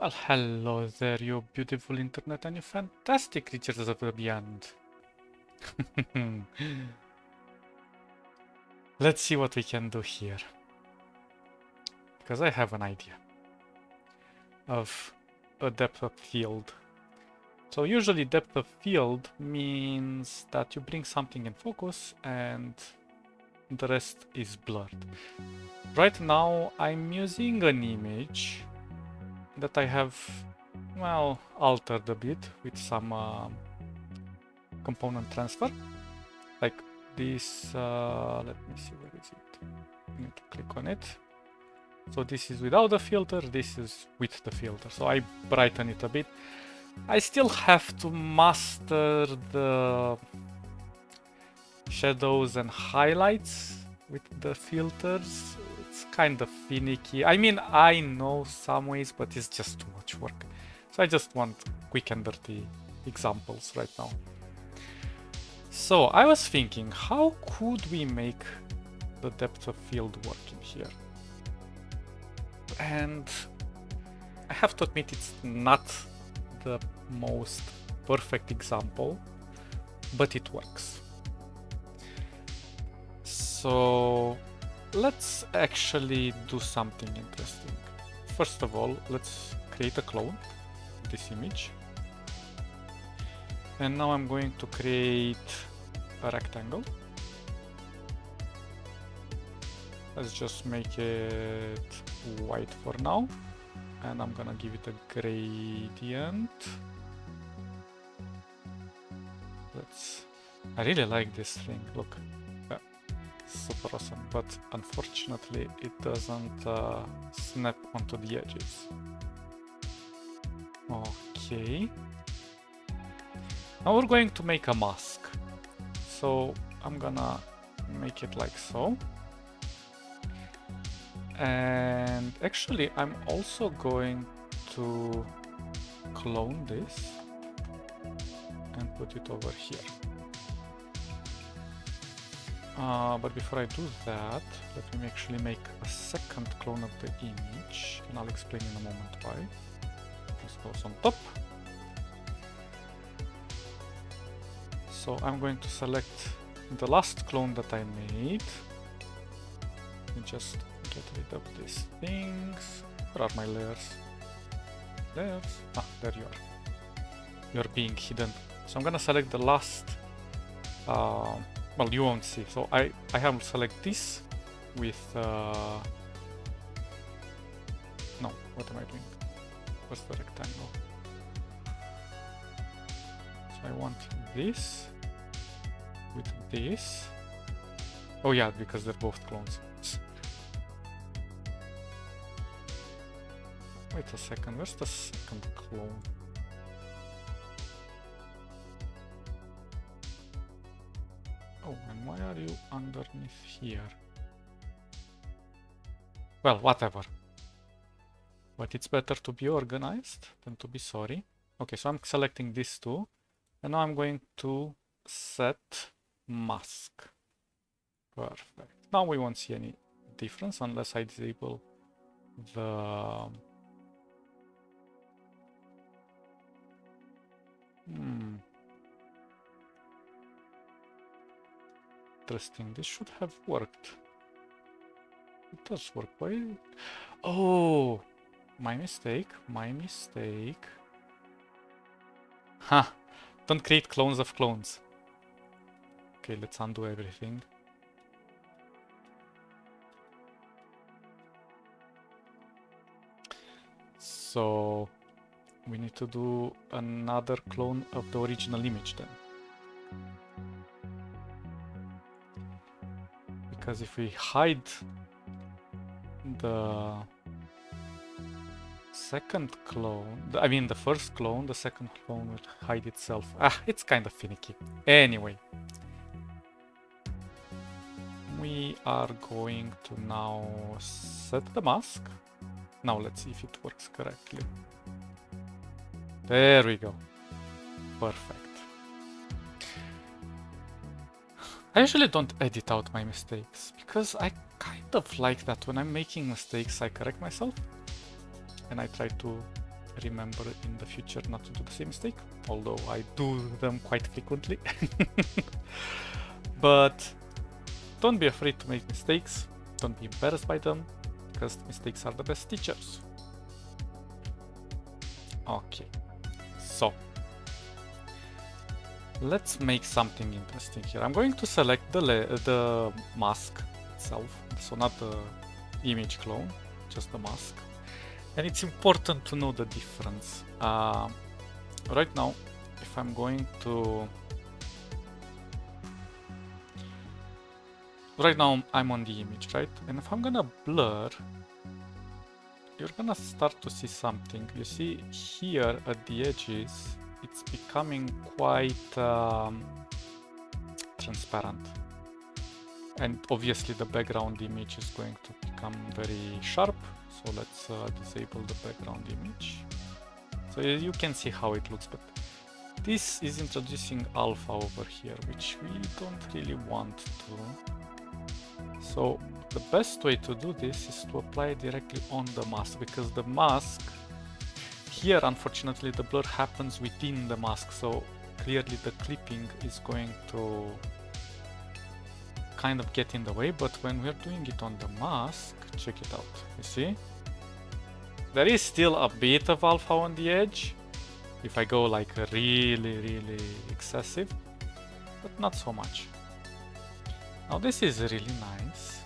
Well, hello there, you beautiful internet and you fantastic creatures of the beyond. Let's see what we can do here. Because I have an idea of a depth of field. So usually depth of field means that you bring something in focus and the rest is blurred. Right now I'm using an image that I have, well, altered a bit with some component transfer. Like this, let me see, where is it? I need to click on it. So this is without the filter, this is with the filter. So I brighten it a bit. I still have to master the shadows and highlights with the filters. It's kind of finicky. I mean, I know some ways, but it's just too much work. So I just want quick and dirty examples right now. So I was thinking, how could we make the depth of field work in here? And I have to admit it's not the most perfect example, but it works. So let's actually do something interesting. First of all, let's create a clone of this image. And now I'm going to create a rectangle. Let's just make it white for now. And I'm gonna give it a gradient. I really like this thing, look. Super awesome, but unfortunately it doesn't snap onto the edges. Okay. Now we're going to make a mask. So I'm gonna make it like so. And actually I'm also going to clone this and put it over here. But before I do that, let me actually make a second clone of the image, and I'll explain in a moment why. This goes on top. So I'm going to select the last clone that I made. Let me just get rid of these things. Where are my layers? Layers? Ah, there you are. You're being hidden. So I'm gonna select the last well, you won't see. So I have to select this with no, what am I doing? What's the rectangle? So I want this with this. Oh yeah, because they're both clones. Wait a second, where's the second clone? Oh, and why are you underneath here? Well, whatever. But it's better to be organized than to be sorry. Okay, so I'm selecting this too. And now I'm going to set mask. Perfect. Now we won't see any difference unless I disable the... Interesting, this should have worked. It does work. Why? Oh, my mistake, my mistake. Huh, don't create clones of clones. Okay, let's undo everything. So we need to do another clone of the original image then. Because if we hide the second clone, I mean the first clone, the second clone will hide itself. Ah, it's kind of finicky. Anyway, we are going to now set the mask. Now let's see if it works correctly. There we go. Perfect. I usually don't edit out my mistakes because I kind of like that when I'm making mistakes I correct myself and I try to remember in the future not to do the same mistake, although I do them quite frequently. But don't be afraid to make mistakes, don't be embarrassed by them, because mistakes are the best teachers. Okay, so let's make something interesting here. I'm going to select the mask itself, so not the image clone, just the mask. And it's important to know the difference. Right now, if I'm going to... Right now I'm on the image, right? And if I'm gonna blur, you're gonna start to see something. You see here at the edges, it's becoming quite transparent. And obviously the background image is going to become very sharp. So let's disable the background image. So you can see how it looks, but this is introducing alpha over here, which we don't really want to. So the best way to do this is to apply it directly on the mask, because the mask here, unfortunately, the blur happens within the mask. So clearly the clipping is going to kind of get in the way, but when we're doing it on the mask, check it out, you see? There is still a bit of alpha on the edge, if I go like really excessive, but not so much. Now this is really nice,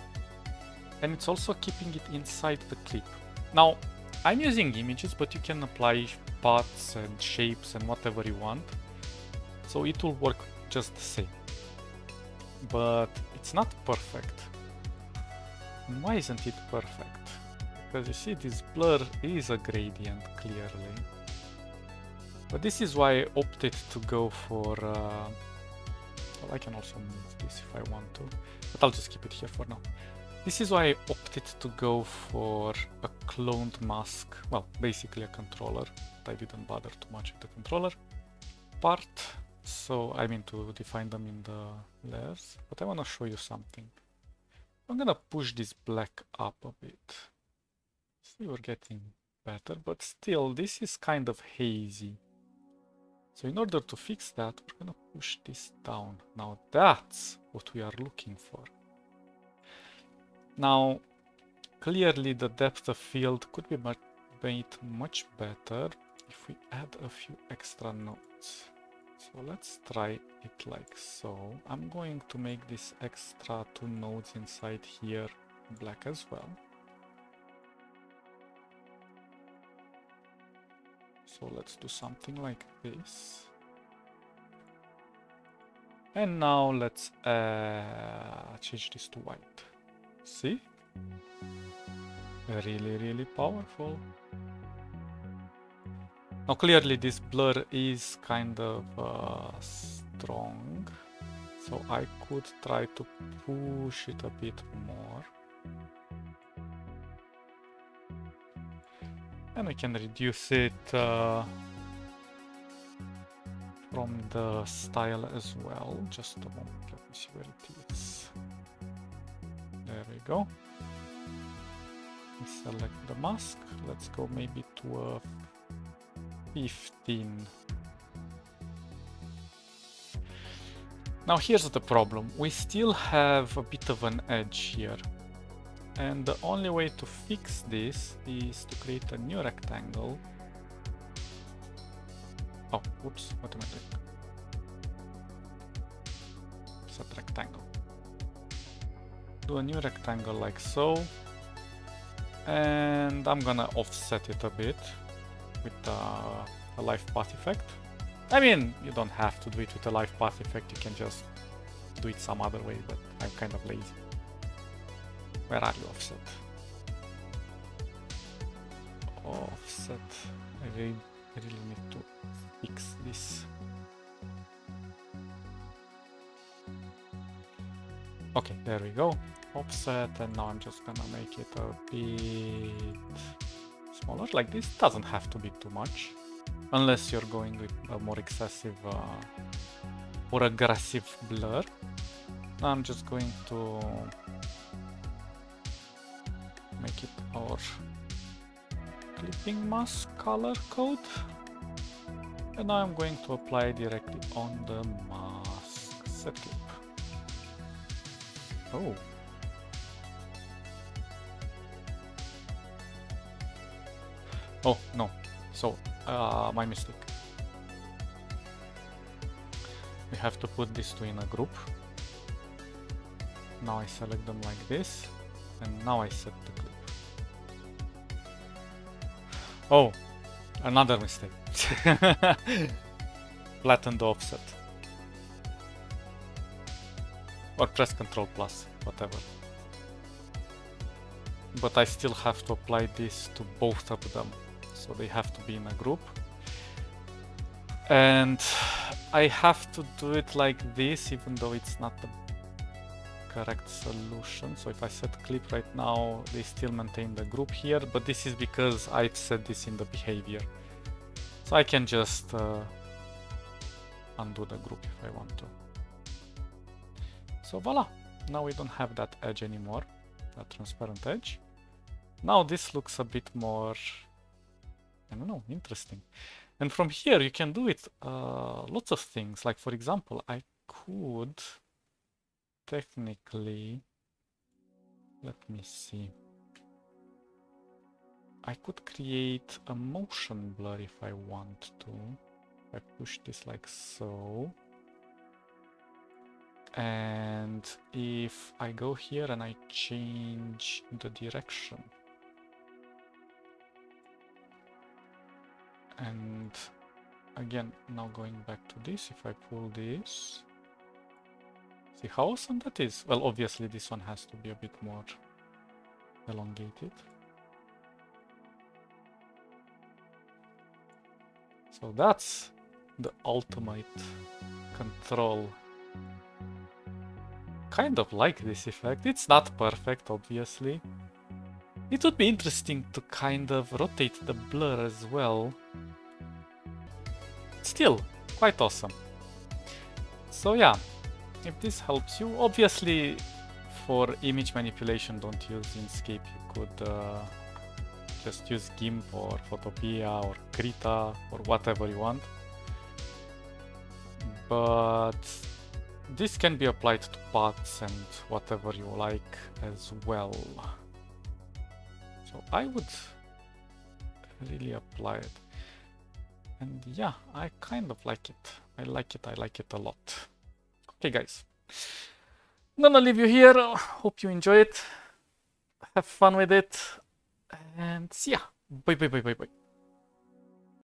and it's also keeping it inside the clip. Now, I'm using images, but you can apply paths and shapes and whatever you want, so it will work just the same. But it's not perfect. And why isn't it perfect? Because you see, this blur is a gradient clearly. But this is why I opted to go for... well, I can also move this if I want to, but I'll just keep it here for now. This is why I opted to go for a cloned mask. Well, basically a controller. But I didn't bother too much with the controller part. So I mean to define them in the layers, but I want to show you something. I'm gonna push this black up a bit. See, we're getting better, but still this is kind of hazy. So in order to fix that, we're gonna push this down. Now that's what we are looking for. Now, clearly the depth of field could be made much better if we add a few extra nodes. So let's try it like so. I'm going to make this extra 2 nodes inside here black as well. So let's do something like this. And now let's change this to white. See? Really powerful. Now clearly this blur is kind of strong, so I could try to push it a bit more. And we can reduce it from the style as well. Just a moment, let me see where it is. There we go. We select the mask. Let's go maybe to a 15. Now here's the problem. We still have a bit of an edge here. And the only way to fix this is to create a new rectangle. Oh, whoops, what am I doing? Set rectangle. Do a new rectangle like so. And I'm gonna offset it a bit with a life path effect. I mean, you don't have to do it with a life path effect, you can just do it some other way, but I'm kind of lazy. Where are you, offset? Offset. I really need to fix this. Okay, there we go. Offset, and now I'm just gonna make it a bit smaller. Like this doesn't have to be too much, unless you're going with a more excessive or aggressive blur. Now I'm just going to make it our clipping mask color code. And now I'm going to apply directly on the mask. Set clip. Oh. Oh, no. So, my mistake. We have to put these two in a group. Now I select them like this. And now I set the clip. Oh, another mistake. Flatten the offset. Or press Ctrl plus, whatever. But I still have to apply this to both of them. So they have to be in a group. And I have to do it like this, even though it's not the correct solution. So if I set clip right now, they still maintain the group here, but this is because I've set this in the behavior. So I can just undo the group if I want to. So voila, now we don't have that edge anymore, that transparent edge. Now this looks a bit more, I don't know, interesting. And from here you can do it lots of things. Like for example, I could technically, let me see. I could create a motion blur if I want to. I push this like so. And if I go here and I change the direction. And again, now going back to this, if I pull this, see how awesome that is? Well, obviously this one has to be a bit more elongated. So that's the ultimate control. Kind of like this effect. It's not perfect, obviously. It would be interesting to kind of rotate the blur as well. Still, quite awesome. So yeah, if this helps you, obviously for image manipulation don't use Inkscape. You could just use GIMP or Photopea or Krita or whatever you want. But this can be applied to paths and whatever you like as well. So I would really apply it. And yeah, I kind of like it. I like it a lot. Okay guys, I'm gonna leave you here. Hope you enjoy it. Have fun with it. And see ya. Bye bye bye bye bye.